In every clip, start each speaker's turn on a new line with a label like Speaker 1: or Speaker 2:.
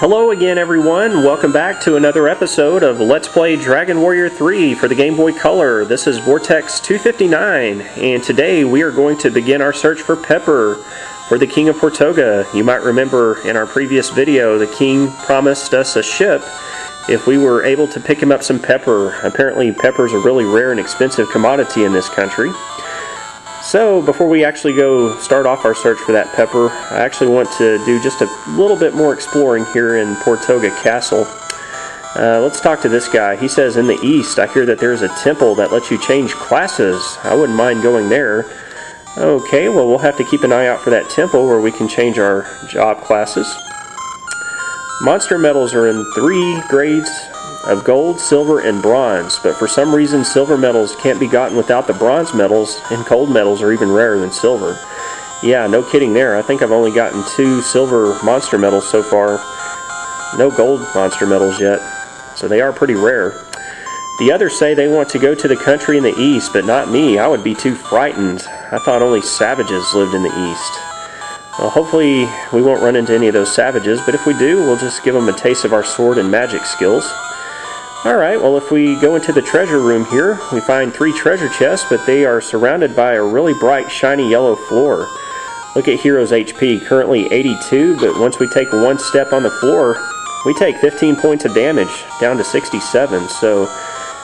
Speaker 1: Hello again everyone, welcome back to another episode of Let's Play Dragon Warrior 3 for the Game Boy Color. This is Vortex 259, and today we are going to begin our search for Pepper for the King of Portoga. You might remember in our previous video, the King promised us a ship if we were able to pick him up some pepper. Apparently pepper's a really rare and expensive commodity in this country. So before we actually go start off our search for that pepper, I actually want to do just a little bit more exploring here in Portoga Castle. Let's talk to this guy. He says, in the east, I hear that there's a temple that lets you change classes. I wouldn't mind going there. Okay, well we'll have to keep an eye out for that temple where we can change our job classes. Monster medals are in 3 grades of gold, silver, and bronze, but for some reason silver medals can't be gotten without the bronze medals, and gold medals are even rarer than silver. Yeah, no kidding there. I think I've only gotten 2 silver monster medals so far. No gold monster medals yet, so they are pretty rare. The others say they want to go to the country in the east, but not me. I would be too frightened. I thought only savages lived in the east. Well, hopefully we won't run into any of those savages, but if we do, we'll just give them a taste of our sword and magic skills. Alright, well if we go into the treasure room here, we find 3 treasure chests, but they are surrounded by a really bright, shiny yellow floor. Look at Hero's HP, currently 82, but once we take 1 step on the floor, we take 15 points of damage, down to 67, so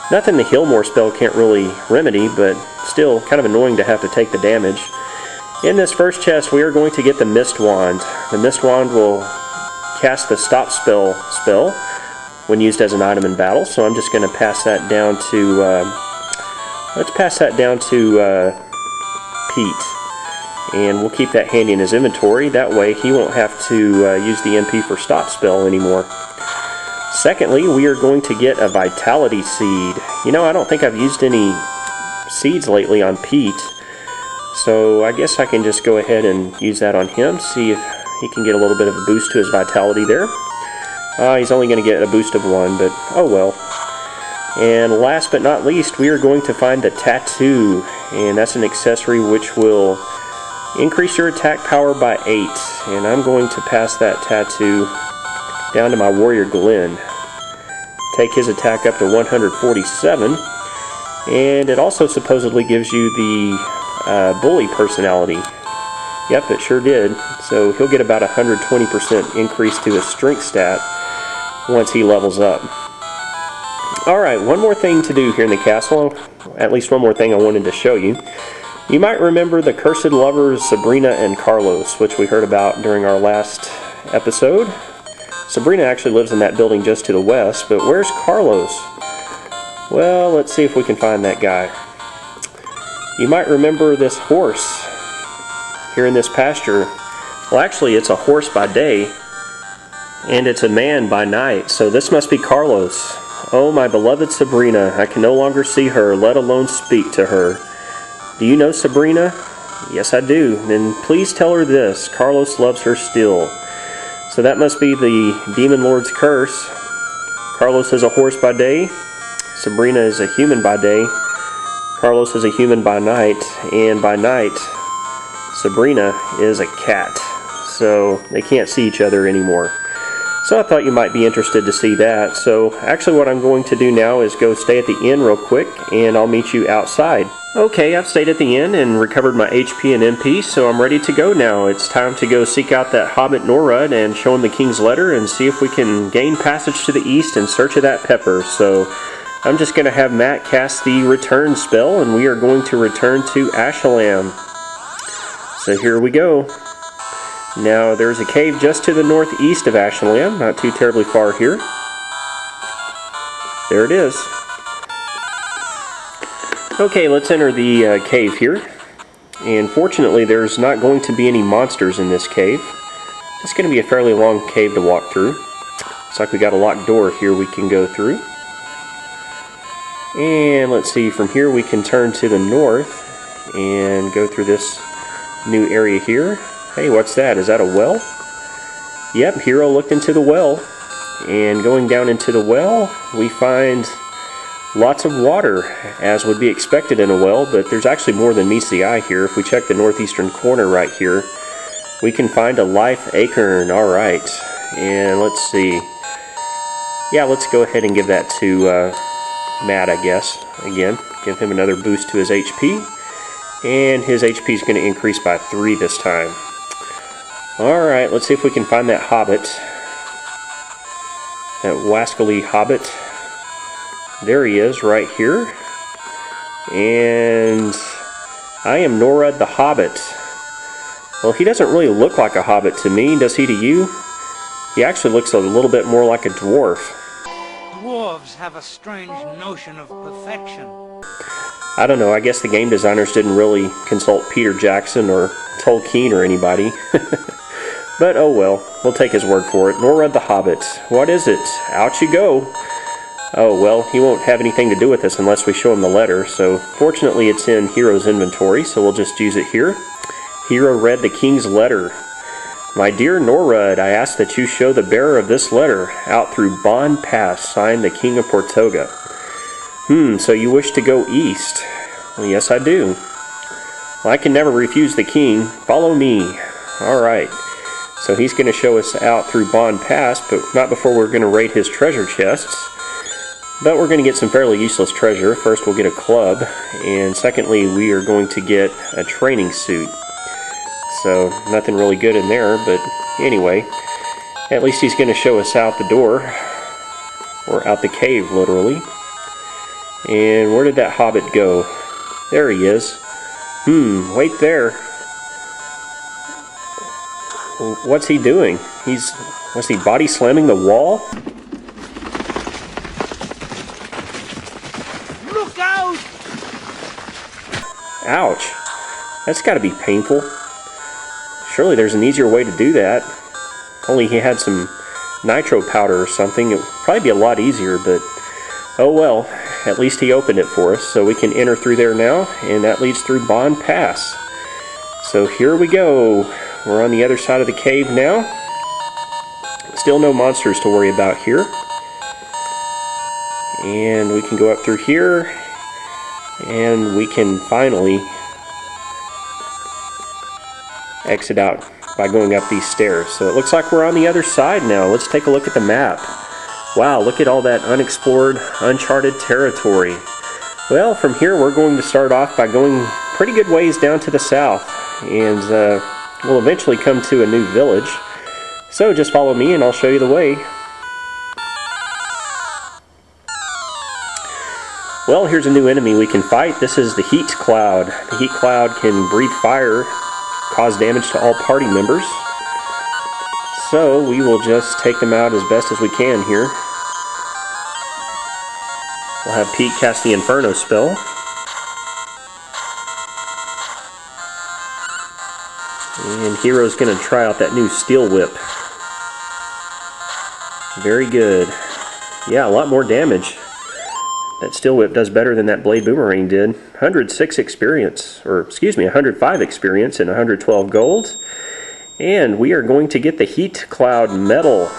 Speaker 1: nothing the Healmore spell can't really remedy, but still kind of annoying to have to take the damage. In this first chest, we are going to get the Mist Wand. The Mist Wand will cast the Stop spell when used as an item in battle, so I'm just going to pass that down to, let's pass that down to Pete, and we'll keep that handy in his inventory. That way he won't have to use the MP for Stop spell anymore. Secondly, we are going to get a Vitality Seed. You know, I don't think I've used any seeds lately on Pete, so I guess I can just go ahead and use that on him, see if he can get a little bit of a boost to his vitality there. He's only going to get a boost of 1, but oh well. And last but not least, we are going to find the Tattoo, and that's an accessory which will increase your attack power by 8, and I'm going to pass that Tattoo down to my warrior Glenn. Take his attack up to 147, and it also supposedly gives you the bully personality. Yep, it sure did. So he'll get about 120% increase to his strength stat once he levels up. Alright, one more thing to do here in the castle. At least one more thing I wanted to show you. You might remember the cursed lovers Sabrina and Carlos, which we heard about during our last episode. Sabrina actually lives in that building just to the west, but where's Carlos? Well, let's see if we can find that guy. You might remember this horse here in this pasture. Well, actually it's a horse by day and it's a man by night, so this must be Carlos. Oh, my beloved Sabrina, I can no longer see her, let alone speak to her. Do you know Sabrina? Yes, I do. Then please tell her this, Carlos loves her still. So that must be the Demon Lord's curse. Carlos is a horse by day, Sabrina is a human by day, Carlos is a human by night, and by night Sabrina is a cat, so they can't see each other anymore. So I thought you might be interested to see that. So actually what I'm going to do now is go stay at the inn real quick, and I'll meet you outside. Okay, I've stayed at the inn and recovered my HP and MP, so I'm ready to go now. It's time to go seek out that Hobbit Norud and show him the King's letter and see if we can gain passage to the east in search of that pepper. So I'm just going to have Matt cast the return spell, and we are going to return to Ashalam. So here we go. Now there's a cave just to the northeast of Ashalam, not too terribly far here. There it is. Okay, let's enter the cave here. And fortunately there's not going to be any monsters in this cave. It's going to be a fairly long cave to walk through. Looks like we got a locked door here we can go through. And let's see, from here we can turn to the north and go through this new area here. Hey, what's that? Is that a well? Yep, Hero looked into the well, and going down into the well we find lots of water, as would be expected in a well, but there's actually more than meets the eye here. If we check the northeastern corner right here, we can find a life acorn. Alright, And let's see. Yeah, let's go ahead and give that to Matt, I guess. Again, give him another boost to his HP. And his HP is going to increase by 3 this time. Alright, let's see if we can find that Hobbit. That wascally Hobbit. There he is, right here. And I am Norud the Hobbit. Well, he doesn't really look like a hobbit to me, does he to you? He actually looks a little bit more like a dwarf.
Speaker 2: Dwarves have a strange notion of perfection.
Speaker 1: I don't know, I guess the game designers didn't really consult Peter Jackson or Tolkien or anybody. But oh well, we'll take his word for it. Norud the Hobbit. What is it? Out you go. Oh well, he won't have anything to do with this unless we show him the letter, so fortunately it's in Hero's inventory, so we'll just use it here. Hero read the king's letter. My dear Norud, I ask that you show the bearer of this letter out through Bond Pass, signed the King of Portoga. So you wish to go east? Well, yes, I do. Well, I can never refuse the king. Follow me. Alright. So he's going to show us out through Bond Pass, but not before we're going to raid his treasure chests. But we're going to get some fairly useless treasure. First, we'll get a club, and secondly, we are going to get a training suit. So, nothing really good in there, but anyway, at least he's going to show us out the door, or out the cave, literally. And where did that hobbit go? There he is. Wait there. What's he doing? Was he body slamming the wall?
Speaker 2: Look out!
Speaker 1: Ouch. That's got to be painful. Surely there's an easier way to do that. Only he had some nitro powder or something. It would probably be a lot easier, but oh well. At least he opened it for us, so we can enter through there now, and that leads through Bond Pass. So here we go. We're on the other side of the cave now. Still no monsters to worry about here. And we can go up through here, and we can finally exit out by going up these stairs. So it looks like we're on the other side now. Let's take a look at the map. Wow, look at all that unexplored, uncharted territory. Well, from here we're going to start off by going pretty good ways down to the south, and we'll eventually come to a new village. So just follow me and I'll show you the way. Well, here's a new enemy we can fight. This is the Heat Cloud. The Heat Cloud can breathe fire, cause damage to all party members. So we will just take them out as best as we can here. We'll have Pete cast the Inferno spell. And Hero's going to try out that new Steel Whip. Very good. Yeah, a lot more damage. That Steel Whip does better than that Blade Boomerang did. 106 experience, or excuse me, 105 experience and 112 gold. And we are going to get the Heat Cloud medal.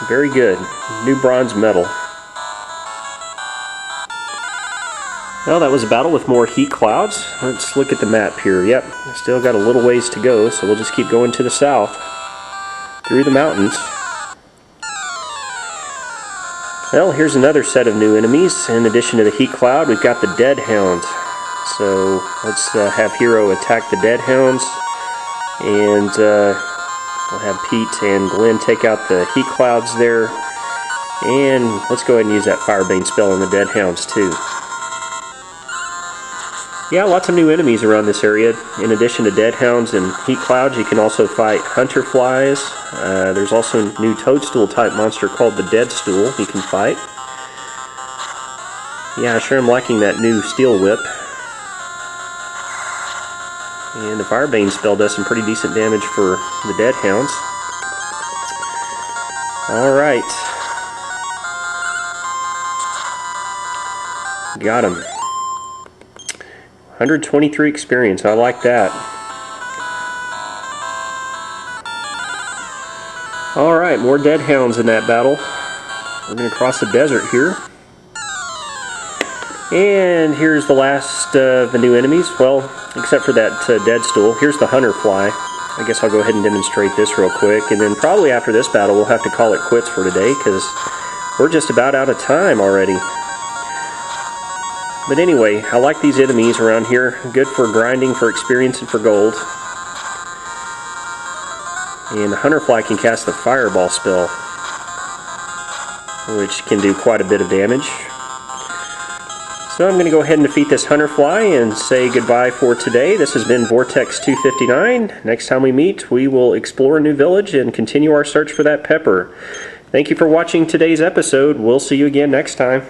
Speaker 1: Very good. New bronze medal. Well, that was a battle with more heat clouds. Let's look at the map here. Yep, still got a little ways to go, so we'll just keep going to the south through the mountains. Well, here's another set of new enemies. In addition to the Heat Cloud, we've got the Dead Hound. So let's have Hero attack the Dead Hounds. And we'll have Pete and Glenn take out the Heat Clouds there. And let's go ahead and use that Firebane spell on the Dead Hounds too. Yeah, lots of new enemies around this area. In addition to Dead Hounds and Heat Clouds, you can also fight Hunter Flies. There's also a new Toadstool type monster called the Deadstool you can fight. Yeah, I sure am liking that new Steel Whip. And the Firebane spell does some pretty decent damage for the Dead Hounds. Alright. Got him. 123 experience, I like that. Alright, more Dead Hounds in that battle. We're going to cross the desert here. And here's the last of the new enemies. Well, except for that Deadstool. Here's the Hunter Fly. I guess I'll go ahead and demonstrate this real quick, and then probably after this battle we'll have to call it quits for today because we're just about out of time already. But anyway, I like these enemies around here. Good for grinding, for experience, and for gold. And the Hunterfly can cast the Fireball spell, which can do quite a bit of damage. So I'm going to go ahead and defeat this Hunterfly and say goodbye for today. This has been Vortex 259. Next time we meet, we will explore a new village and continue our search for that pepper. Thank you for watching today's episode. We'll see you again next time.